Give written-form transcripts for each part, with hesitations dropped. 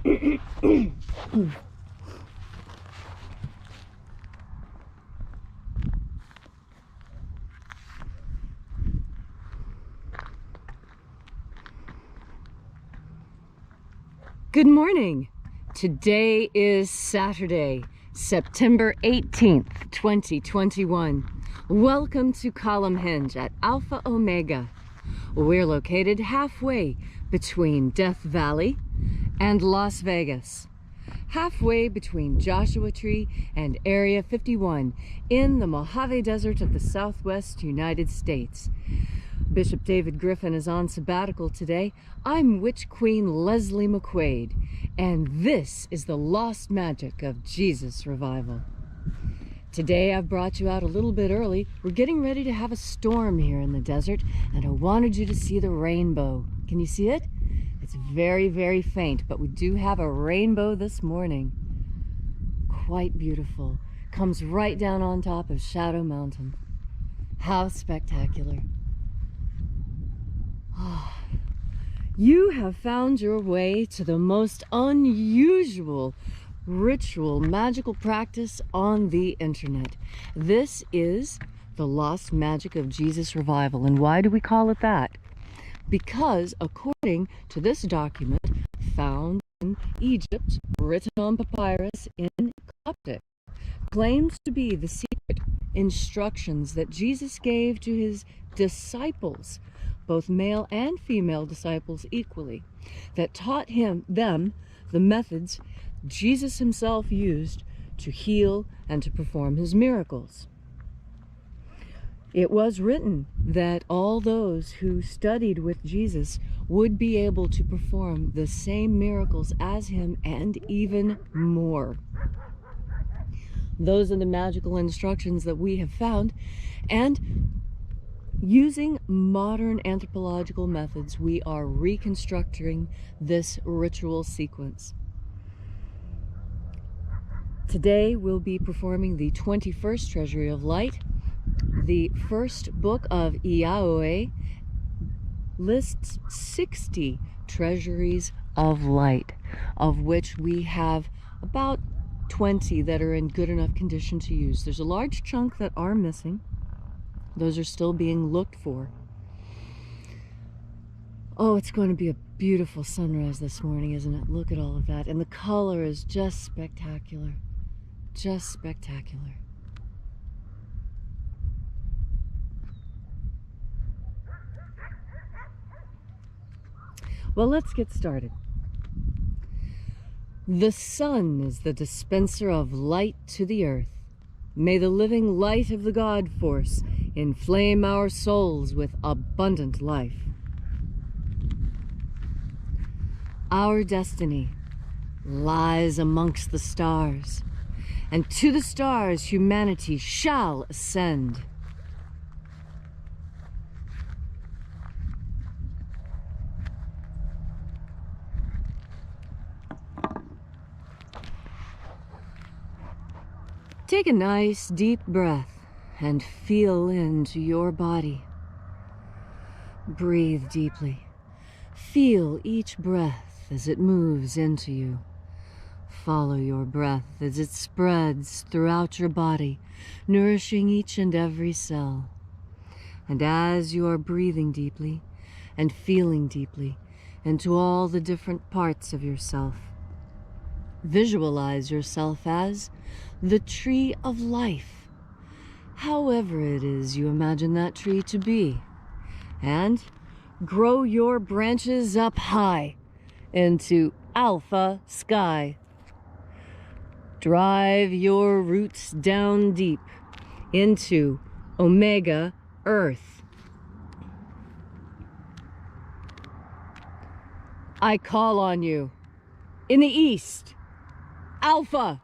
Good morning. Today is Saturday, September 18th, 2021. Welcome to Column Hinge at Alpha Omega. We're located halfway between Death Valley and Las Vegas. Halfway between Joshua Tree and Area 51 in the Mojave Desert of the Southwest United States. Bishop David Griffin is on sabbatical today. I'm Witch Queen Leslie McQuade, and this is the Lost Magic of Jesus Revival. Today I've brought you out a little bit early. We're getting ready to have a storm here in the desert, and I wanted you to see the rainbow. Can you see it? It's very, very faint, but we do have a rainbow this morning. Quite beautiful. Comes right down on top of Shadow Mountain. How spectacular. You have found your way to the most unusual ritual, magical practice on the internet. This is the Lost Magic of Jesus Revival. And why do we call it that? Because according to this document found in Egypt, written on papyrus in Coptic, claims to be the secret instructions that Jesus gave to his disciples, both male and female disciples equally, that taught them the methods Jesus himself used to heal and to perform his miracles. It was written that all those who studied with Jesus would be able to perform the same miracles as him and even more. Those are the magical instructions that we have found, and using modern anthropological methods, we are reconstructing this ritual sequence. Today we'll be performing the 21st Treasury of Light. The first book of Iaoe lists 60 treasuries of light, of which we have about 20 that are in good enough condition to use. There's a large chunk that are missing. Those are still being looked for. Oh, it's going to be a beautiful sunrise this morning, isn't it? Look at all of that. And the color is just spectacular. Just spectacular. Well, let's get started. The sun is the dispenser of light to the earth. May the living light of the God force inflame our souls with abundant life. Our destiny lies amongst the stars, and to the stars humanity shall ascend. Take a nice deep breath and feel into your body. Breathe deeply. Feel each breath as it moves into you. Follow your breath as it spreads throughout your body, nourishing each and every cell. And as you are breathing deeply and feeling deeply into all the different parts of yourself, visualize yourself as the tree of life, however it is you imagine that tree to be, and grow your branches up high into alpha sky. Drive your roots down deep into omega earth. I call on you in the east, alpha.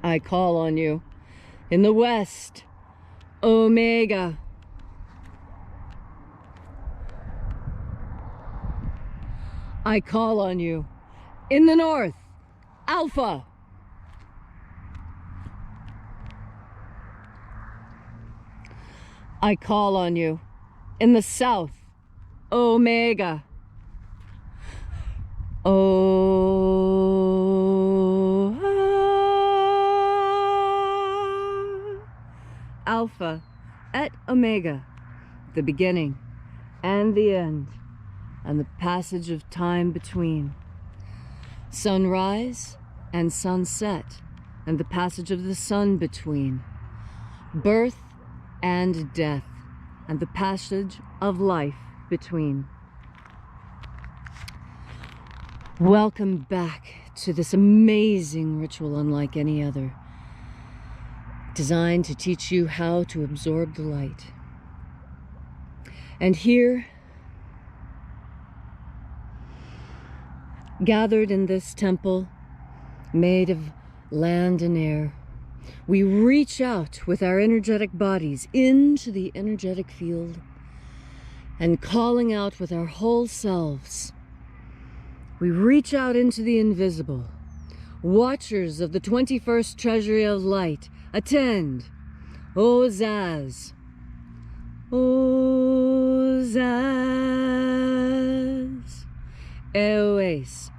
I call on you in the west, omega. I call on you in the north, alpha. I call on you In the south, Omega. Alpha et Omega, the beginning and the end, and the passage of time between. Sunrise and sunset, and the passage of the sun between. Birth and death, and the passage of life between. Welcome back to this amazing ritual unlike any other, designed to teach you how to absorb the light. And here, gathered in this temple made of land and air, we reach out with our energetic bodies into the energetic field and calling out with our whole selves. We reach out into the invisible. Watchers of the 21st treasury of light, attend. O Zaz. O Zaz. Eoes.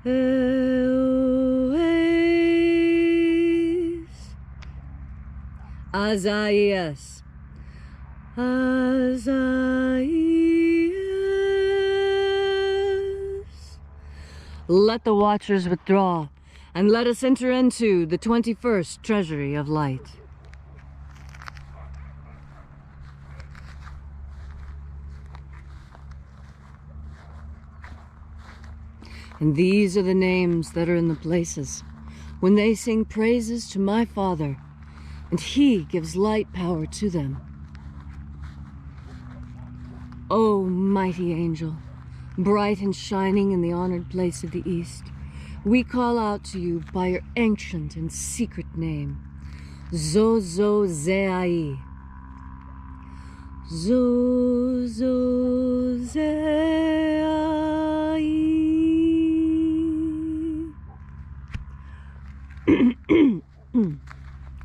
Eoes. Azaias. Azaias. Let the watchers withdraw, and let us enter into the 21st treasury of light. And these are the names that are in the places when they sing praises to my Father, and He gives light power to them. O mighty angel, bright and shining in the honored place of the East, we call out to you by your ancient and secret name, Zozozei. Zozozei.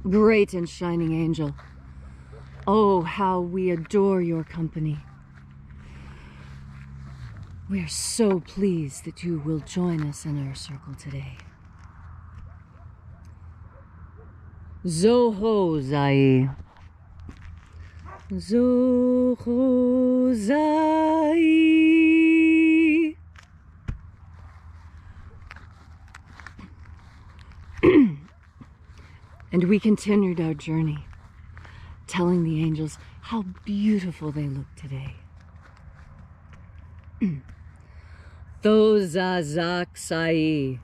Great and shining angel, oh, how we adore your company. We are so pleased that you will join us in our circle today. Zohozai. Zohozai. And we continued our journey, telling the angels how beautiful they look today. Thozazaksai.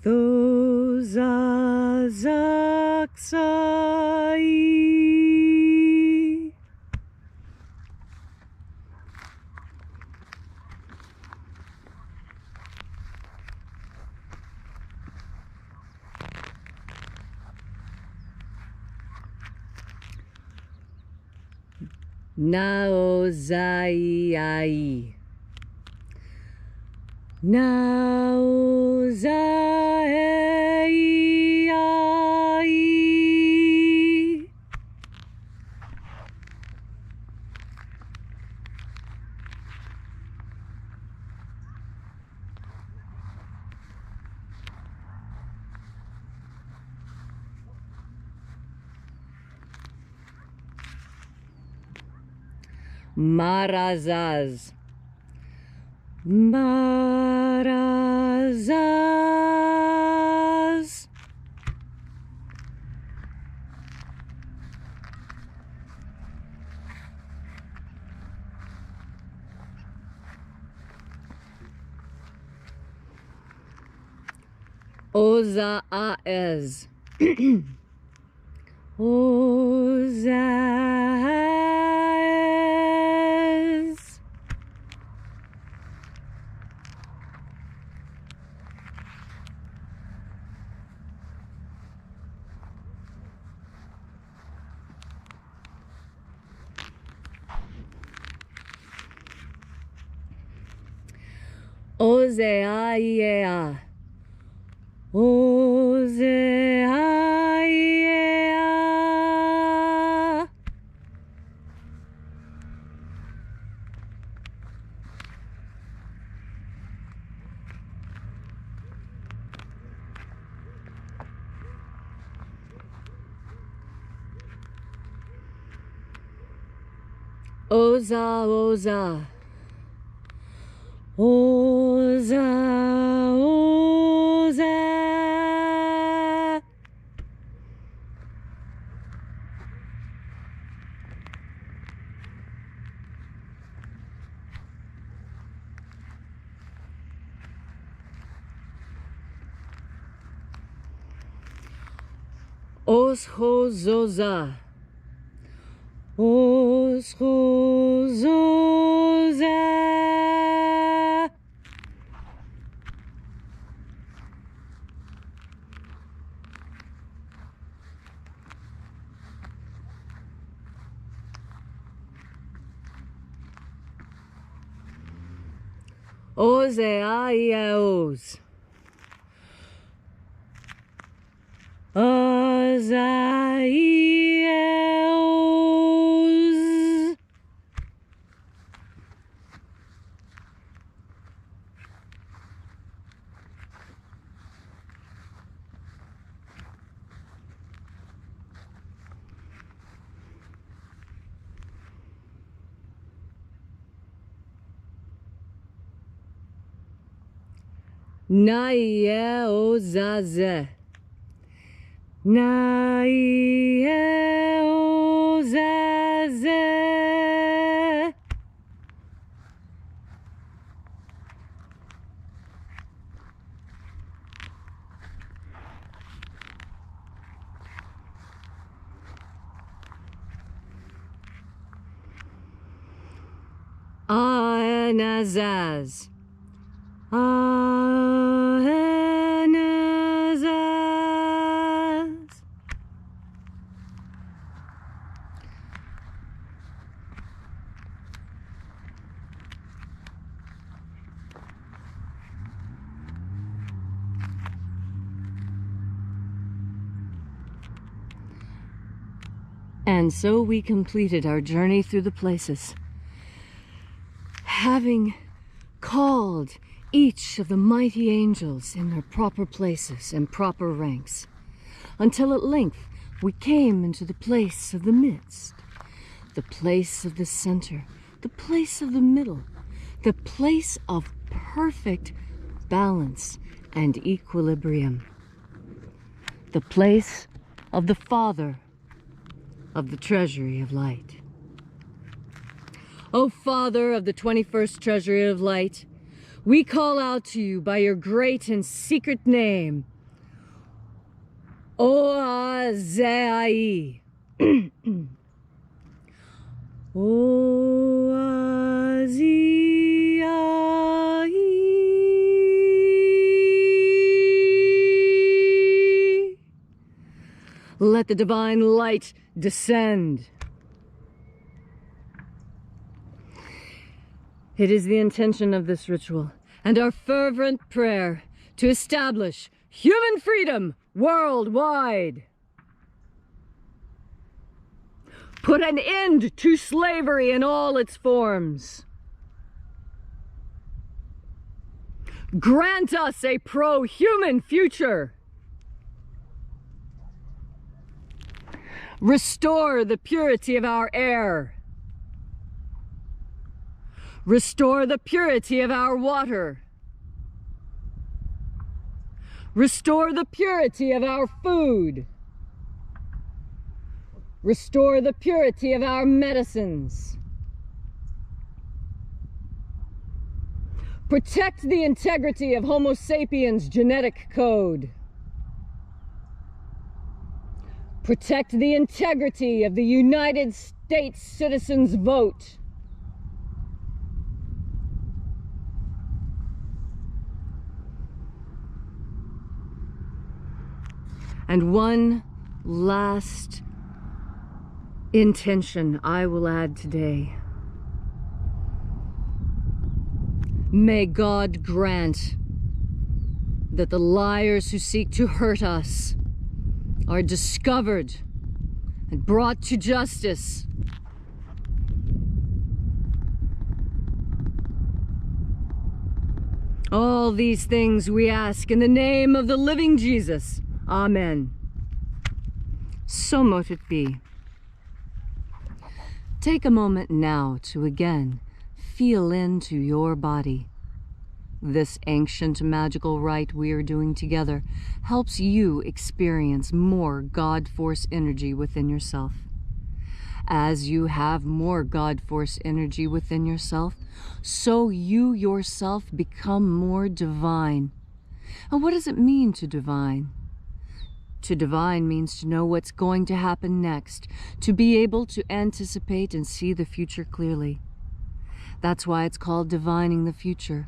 Thozazaksai. Naozai. Naozai. Marazaz. Marazaz. Ozaaz. Ozaaz. Ozeaiea. Ozeaiea. Oza, Oza. Oza, Oza. Oshozoza. Oshozoza. Ozeaiaos. Ozeaiaos. Naieozaze. Naieozaze. Aenazaz. Aenazaz. And so we completed our journey through the places, having called each of the mighty angels in their proper places and proper ranks, until at length we came into the place of the midst, the place of the center, the place of the middle, the place of perfect balance and equilibrium, the place of the Father of the treasury of light. O Father of the 21st treasury of light, we call out to you by your great and secret name, Oazai. Oazai. Let the divine light descend. It is the intention of this ritual and our fervent prayer to establish human freedom worldwide. Put an end to slavery in all its forms. Grant us a pro-human future. Restore the purity of our air. Restore the purity of our water. Restore the purity of our food. Restore the purity of our medicines. Protect the integrity of Homo sapiens' genetic code. Protect the integrity of the United States citizens' vote. And one last intention I will add today. May God grant that the liars who seek to hurt us are discovered and brought to justice. All these things we ask in the name of the living Jesus. Amen. So mote it be. Take a moment now to again feel into your body. This ancient magical rite we are doing together helps you experience more God Force energy within yourself. As you have more God Force energy within yourself, so you yourself become more divine. And what does it mean to divine? To divine means to know what's going to happen next, to be able to anticipate and see the future clearly. That's why it's called divining the future.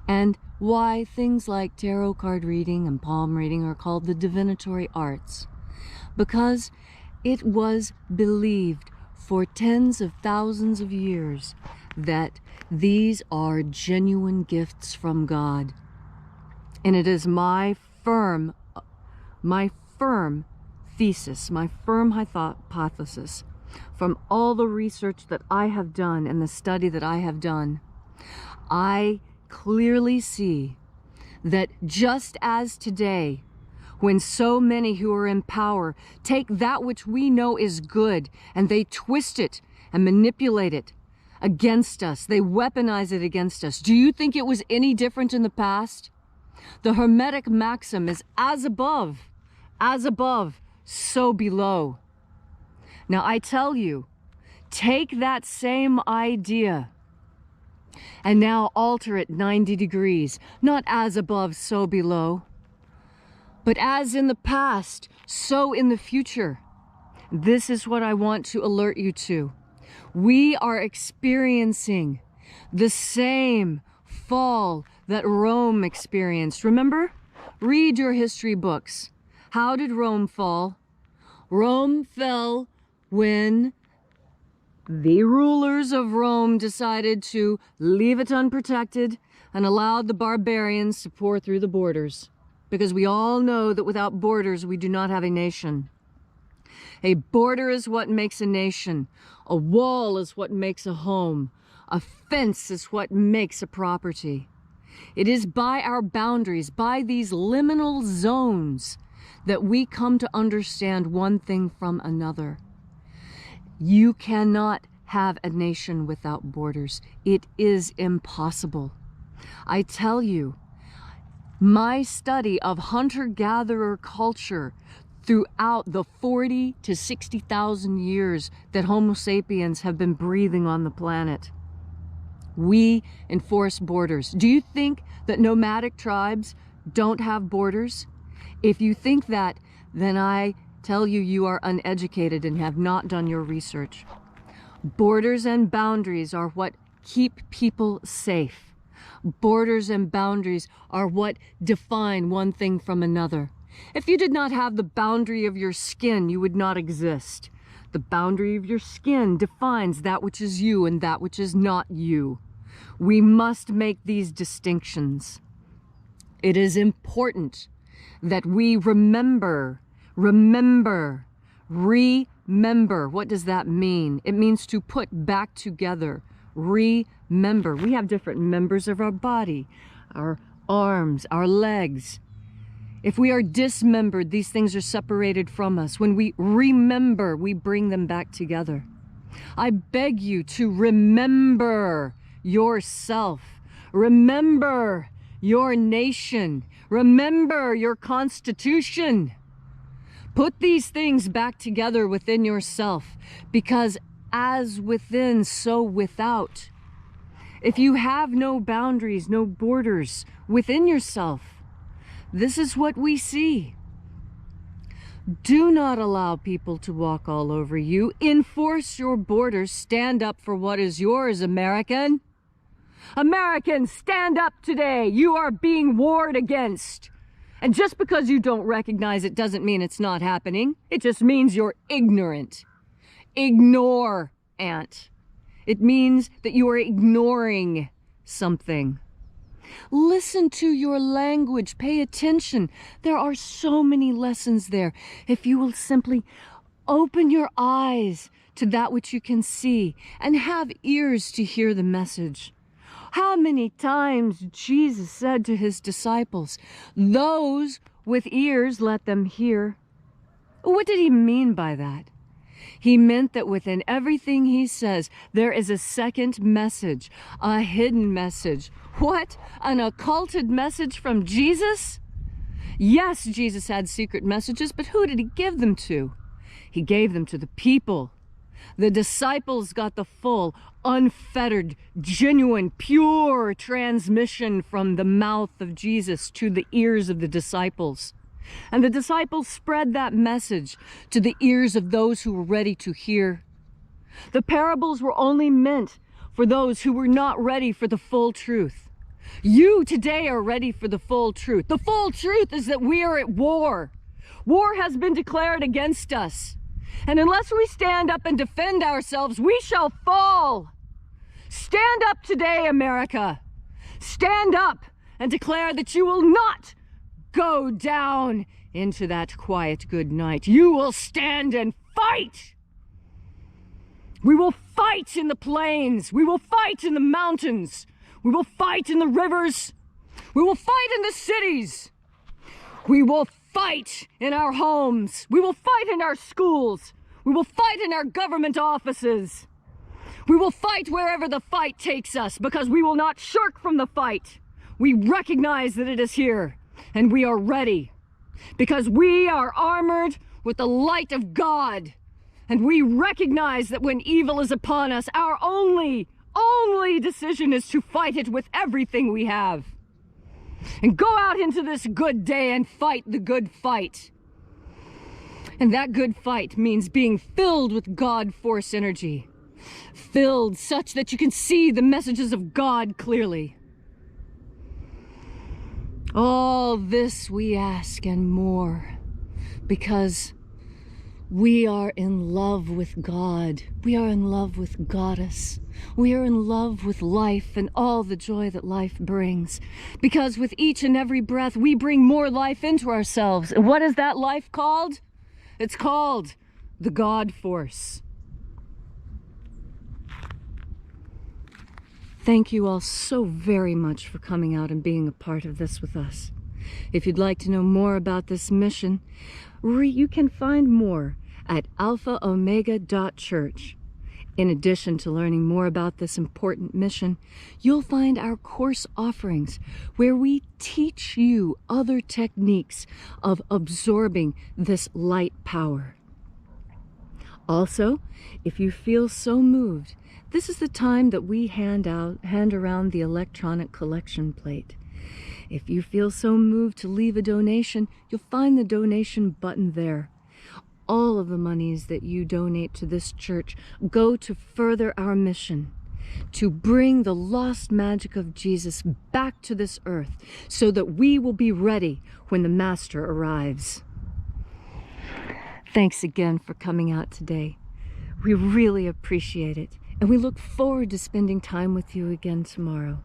And why things like tarot card reading and palm reading are called the divinatory arts. Because it was believed for tens of thousands of years that these are genuine gifts from God. And it is my firm thesis, my firm hypothesis, from all the research that I have done and the study that I have done, I clearly see that just as today, when so many who are in power take that which we know is good and they twist it and manipulate it against us, they weaponize it against us. Do you think it was any different in the past? The Hermetic maxim is as above, so below. Now I tell you, take that same idea and now alter it 90 degrees, not as above, so below, but as in the past, so in the future. This is what I want to alert you to. We are experiencing the same fall that Rome experienced. Remember? Read your history books. How did Rome fall? Rome fell when the rulers of Rome decided to leave it unprotected and allowed the barbarians to pour through the borders. Because we all know that without borders, we do not have a nation. A border is what makes a nation. A wall is what makes a home. A fence is what makes a property. It is by our boundaries, by these liminal zones, that we come to understand one thing from another. You cannot have a nation without borders. It is impossible. I tell you, my study of hunter-gatherer culture throughout the 40 to 60,000 years that Homo sapiens have been breathing on the planet, we enforce borders. Do you think that nomadic tribes don't have borders? If you think that, then I tell you, you are uneducated and have not done your research. Borders and boundaries are what keep people safe. Borders and boundaries are what define one thing from another. If you did not have the boundary of your skin, you would not exist. The boundary of your skin defines that which is you and that which is not you. We must make these distinctions. It is important that we remember. What does that mean? It means to put back together. Remember. We have different members of our body, our arms, our legs. If we are dismembered, these things are separated from us. When we remember, we bring them back together. I beg you to remember yourself. Remember your nation. Remember your constitution. Put these things back together within yourself, because as within, so without. If you have no boundaries, no borders within yourself, this is what we see. Do not allow people to walk all over you. Enforce your borders. Stand up for what is yours, American. Americans, stand up today. You are being warred against. And just because you don't recognize it doesn't mean it's not happening. It just means you're ignorant. Ignore, Ant. It means that you are ignoring something. Listen to your language. Pay attention. There are so many lessons there. If you will simply open your eyes to that which you can see and have ears to hear the message. How many times Jesus said to his disciples, "Those with ears, let them hear." What did he mean by that? He meant that within everything he says, there is a second message, a hidden message. What? An occulted message from Jesus? Yes, Jesus had secret messages, but who did he give them to? He gave them to the people. The disciples got the full, unfettered, genuine, pure transmission from the mouth of Jesus to the ears of the disciples. And the disciples spread that message to the ears of those who were ready to hear. The parables were only meant for those who were not ready for the full truth. You today are ready for the full truth. The full truth is that we are at war. War has been declared against us. And unless we stand up and defend ourselves, we shall fall. Stand up today, America. Stand up and declare that you will not go down into that quiet good night. You will stand and fight. We will fight in the plains. We will fight in the mountains. We will fight in the rivers. We will fight in the cities. We will fight in our homes. We will fight in our schools. We will fight in our government offices. We will fight wherever the fight takes us, because we will not shirk from the fight. We recognize that it is here, and we are ready, because we are armored with the light of God. And we recognize that when evil is upon us, our only decision is to fight it with everything we have. And go out into this good day and fight the good fight. And that good fight means being filled with God force energy. Filled such that you can see the messages of God clearly. All this we ask and more, because we are in love with God. We are in love with Goddess. We are in love with life and all the joy that life brings. Because with each and every breath, we bring more life into ourselves. And what is that life called? It's called the God force. Thank you all so very much for coming out and being a part of this with us. If you'd like to know more about this mission, you can find more at alphaomega.church. In addition to learning more about this important mission, you'll find our course offerings where we teach you other techniques of absorbing this light power. Also, if you feel so moved, this is the time that we hand around the electronic collection plate. If you feel so moved to leave a donation, you'll find the donation button there. All of the monies that you donate to this church go to further our mission, to bring the lost magic of Jesus back to this earth so that we will be ready when the Master arrives. Thanks again for coming out today. We really appreciate it, and we look forward to spending time with you again tomorrow.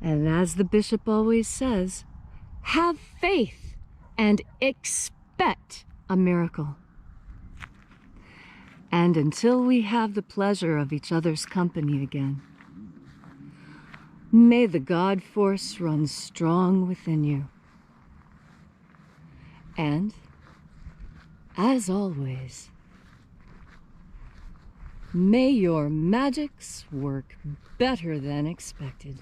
And as the bishop always says, have faith and expect a miracle. And until we have the pleasure of each other's company again, may the God force run strong within you. And, as always, may your magics work better than expected.